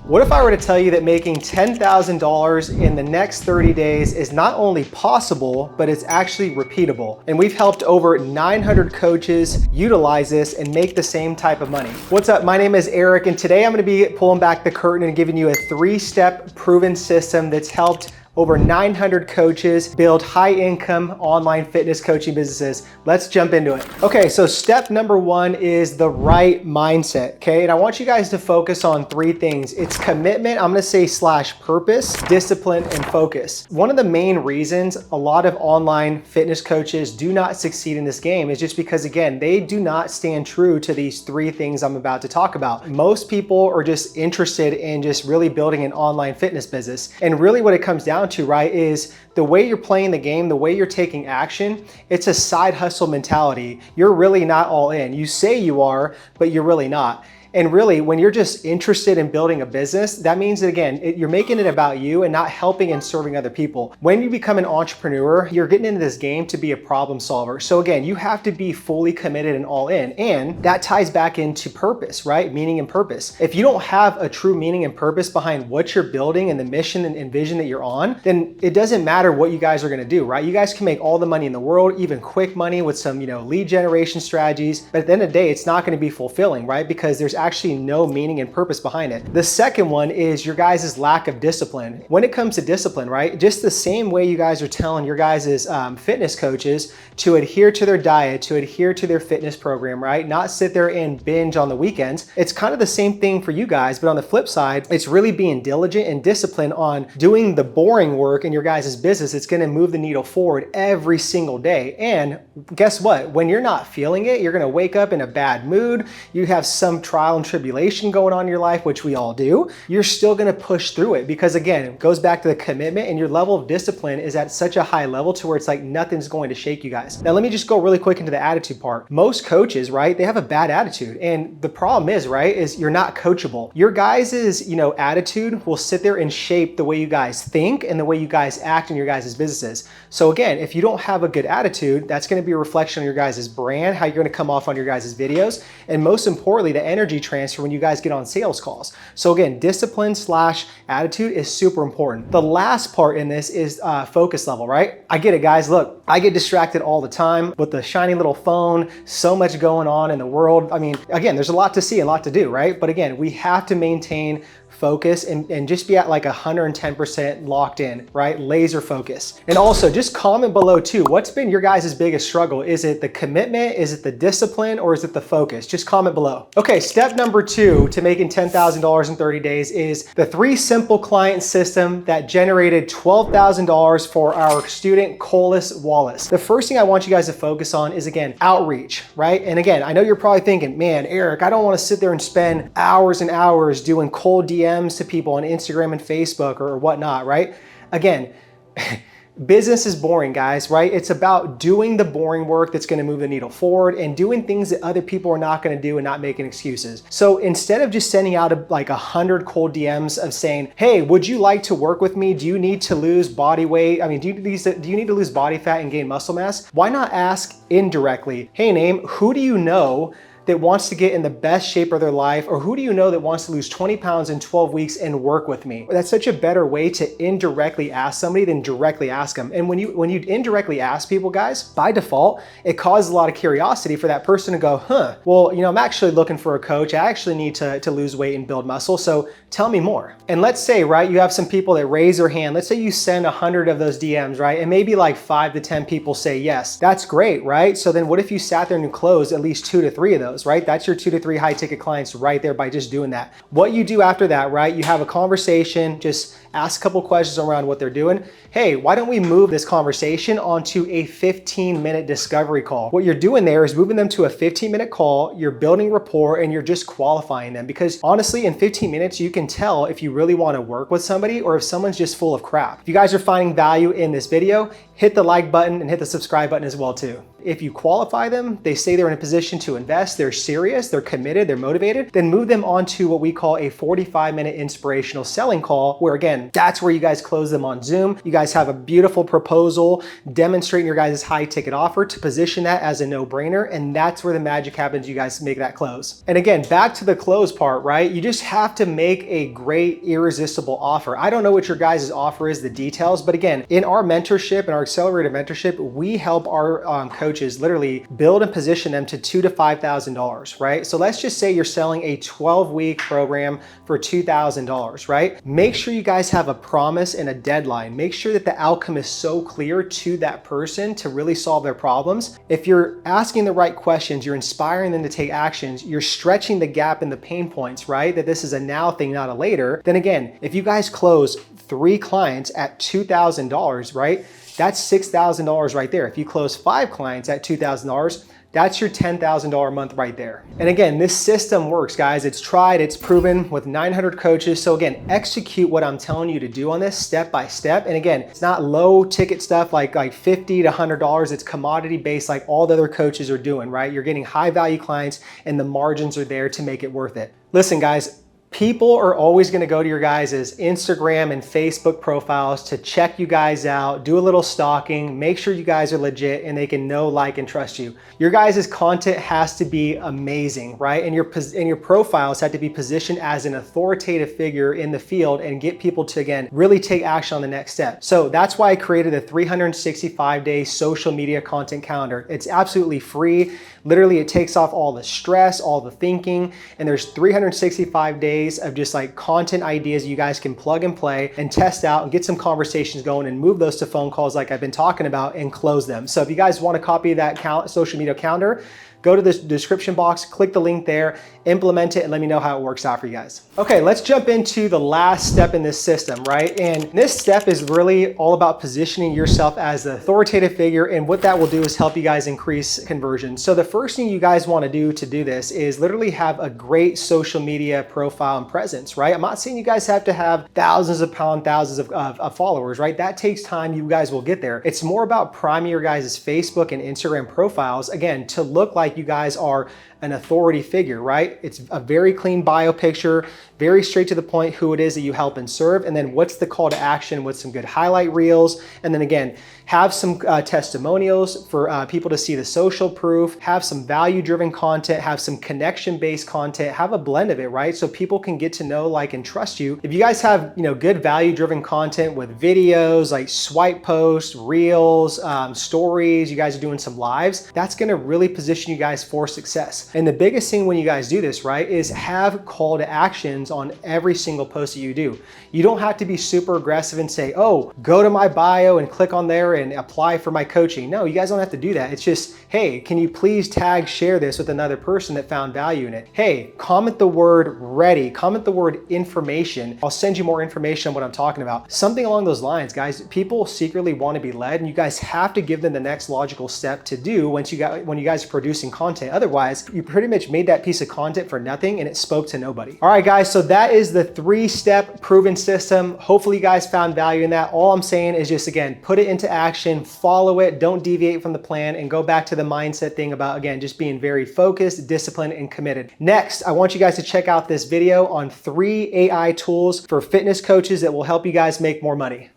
What if I were to tell you that making $10,000 in the next 30 days is not only possible, but it's actually repeatable? And we've helped over 900 coaches utilize this and make the same type of money. What's up? My name is Eric, and today I'm gonna be pulling back the curtain and giving you a 3-step proven system that's helped over 900 coaches build high-income online fitness coaching businesses. Let's jump into it. Okay, so step number 1 is the right mindset, okay? And I want you guys to focus on 3 things. It's commitment, I'm gonna say / purpose, discipline, and focus. One of the main reasons a lot of online fitness coaches do not succeed in this game is just because, again, they do not stand true to these 3 things I'm about to talk about. Most people are just interested in just really building an online fitness business. And really what it comes down to, right, is the way you're playing the game, the way you're taking action, it's a side hustle mentality. You're really not all in. You say you are, but you're really not. And really, when you're just interested in building a business, that means that, again, you're making it about you and not helping and serving other people. When you become an entrepreneur, you're getting into this game to be a problem solver. So again, you have to be fully committed and all in. And that ties back into purpose, right? Meaning and purpose. If you don't have a true meaning and purpose behind what you're building and the mission and vision that you're on, then it doesn't matter what you guys are gonna do, right? You guys can make all the money in the world, even quick money with some, lead generation strategies. But at the end of the day, it's not gonna be fulfilling, right? Because there's actually no meaning and purpose behind it. The second one is your guys' lack of discipline. When it comes to discipline, right? Just the same way you guys are telling your guys' fitness coaches to adhere to their diet, to adhere to their fitness program, right? Not sit there and binge on the weekends. It's kind of the same thing for you guys, but on the flip side, it's really being diligent and disciplined on doing the boring work in your guys' business. It's gonna move the needle forward every single day. And guess what? When you're not feeling it, you're gonna wake up in a bad mood. You have some trial and tribulation going on in your life, which we all do. You're still gonna push through it because, again, it goes back to the commitment, and your level of discipline is at such a high level to where it's like nothing's going to shake you guys. Now, let me just go really quick into the attitude part. Most coaches, right, they have a bad attitude. And the problem is, right, is you're not coachable. Your guys' attitude will sit there and shape the way you guys think and the way you guys act in your guys' businesses. So again, if you don't have a good attitude, that's gonna be a reflection on your guys' brand, how you're gonna come off on your guys' videos, and most importantly, the energy transfer when you guys get on sales calls. So again, discipline / attitude is super important. The last part in this is focus level, right? I get it, guys. Look, I get distracted all the time with the shiny little phone, so much going on in the world. I mean, again, there's a lot to see, a lot to do, right? But again, we have to maintain focus and just be at like 110% locked in, right? Laser focus. And also just comment below too, what's been your guys' biggest struggle? Is it the commitment? Is it the discipline? Or is it the focus? Just comment below. Okay, step number 2 to making $10,000 in 30 days is the 3 simple client system that generated $12,000 for our student Colas Wallace. The first thing I want you guys to focus on is, again, outreach, right? And again, I know you're probably thinking, man, Eric, I don't want to sit there and spend hours and hours doing cold DMs to people on Instagram and Facebook or whatnot, right? Again, business is boring, guys, right? It's about doing the boring work that's gonna move the needle forward and doing things that other people are not gonna do and not making excuses. So instead of just sending out like 100 cold DMs of saying, hey, would you like to work with me? Do you need to lose body weight? I mean, do you need to lose body fat and gain muscle mass? Why not ask indirectly, hey, name, who do you know that wants to get in the best shape of their life, or who do you know that wants to lose 20 pounds in 12 weeks and work with me? That's such a better way to indirectly ask somebody than directly ask them. And when you indirectly ask people, guys, by default, it causes a lot of curiosity for that person to go, well, I'm actually looking for a coach. I actually need to lose weight and build muscle. So tell me more. And let's say, right, you have some people that raise their hand. Let's say you send 100 of those DMs, right? And maybe like 5 to 10 people say yes. That's great, right? So then what if you sat there and you closed at least 2 to 3 of those, right? That's your 2 to 3 high ticket clients right there by just doing that. What you do after that, right? You have a conversation, just ask a couple questions around what they're doing. Hey, why don't we move this conversation onto a 15-minute discovery call? What you're doing there is moving them to a 15-minute call, you're building rapport, and you're just qualifying them. Because honestly, in 15 minutes, you can tell if you really want to work with somebody or if someone's just full of crap. If you guys are finding value in this video, hit the like button and hit the subscribe button as well too. If you qualify them, they say they're in a position to invest, they're serious, they're committed, they're motivated, then move them on to what we call a 45-minute inspirational selling call, where again, that's where you guys close them on Zoom. You guys have a beautiful proposal demonstrating your guys' high ticket offer to position that as a no-brainer, and that's where the magic happens. You guys make that close. And again, back to the close part, right? You just have to make a great, irresistible offer. I don't know what your guys' offer is, the details, but again, in our mentorship and our accelerated mentorship, we help our coaches literally build and position them to $2,000 to $5,000, right? So let's just say you're selling a 12-week program for $2,000, right? Make sure you guys have a promise and a deadline. Make sure that the outcome is so clear to that person to really solve their problems. If you're asking the right questions, you're inspiring them to take actions, you're stretching the gap in the pain points, right? That this is a now thing, not a later. Then again, if you guys close 3 clients at $2,000, right? That's $6,000 right there. If you close 5 clients at $2,000, that's your $10,000 a month right there. And again, this system works, guys. It's tried, it's proven with 900 coaches. So again, execute what I'm telling you to do on this step by step. And again, it's not low ticket stuff like $50 to $100. It's commodity based like all the other coaches are doing, right? You're getting high value clients and the margins are there to make it worth it. Listen, guys, people are always going to go to your guys' Instagram and Facebook profiles to check you guys out, do a little stalking, make sure you guys are legit and they can know, like, and trust you. Your guys' content has to be amazing, right? And your profiles have to be positioned as an authoritative figure in the field and get people to, again, really take action on the next step. So that's why I created a 365-day social media content calendar. It's absolutely free. Literally, it takes off all the stress, all the thinking, and there's 365 days of just like content ideas you guys can plug and play and test out and get some conversations going and move those to phone calls like I've been talking about and close them. So if you guys want a copy of that social media calendar, go to the description box, click the link there, implement it, and let me know how it works out for you guys. Okay, let's jump into the last step in this system, right? And this step is really all about positioning yourself as the authoritative figure, and what that will do is help you guys increase conversion. So the first thing you guys want to do this is literally have a great social media profile and presence, right? I'm not saying you guys have to have thousands of followers, right? That takes time. You guys will get there. It's more about priming your guys' Facebook and Instagram profiles, again, to look like you guys are an authority figure, right? It's a very clean bio picture, very straight to the point who it is that you help and serve, and then what's the call to action with some good highlight reels, and then again, have some testimonials for people to see the social proof, have some value-driven content, have some connection-based content, have a blend of it, right? So people can get to know, like, and trust you. If you guys have, good value-driven content with videos, like swipe posts, reels, stories, you guys are doing some lives, that's gonna really position you guys for success. And the biggest thing when you guys do this, right, is have call to actions on every single post that you do. You don't have to be super aggressive and say, oh, go to my bio and click on there and apply for my coaching. No, you guys don't have to do that. It's just, hey, can you please share this with another person that found value in it? Hey, comment the word ready, comment the word information. I'll send you more information on what I'm talking about. Something along those lines, guys. People secretly want to be led, and you guys have to give them the next logical step to do when you guys are producing content. Otherwise, you pretty much made that piece of content for nothing and it spoke to nobody. All right, guys, so that is the 3-step proven system. Hopefully you guys found value in that. All I'm saying is just, again, put it into action, follow it, don't deviate from the plan, and go back to the mindset thing about, again, just being very focused, disciplined, and committed. Next, I want you guys to check out this video on 3 AI tools for fitness coaches that will help you guys make more money.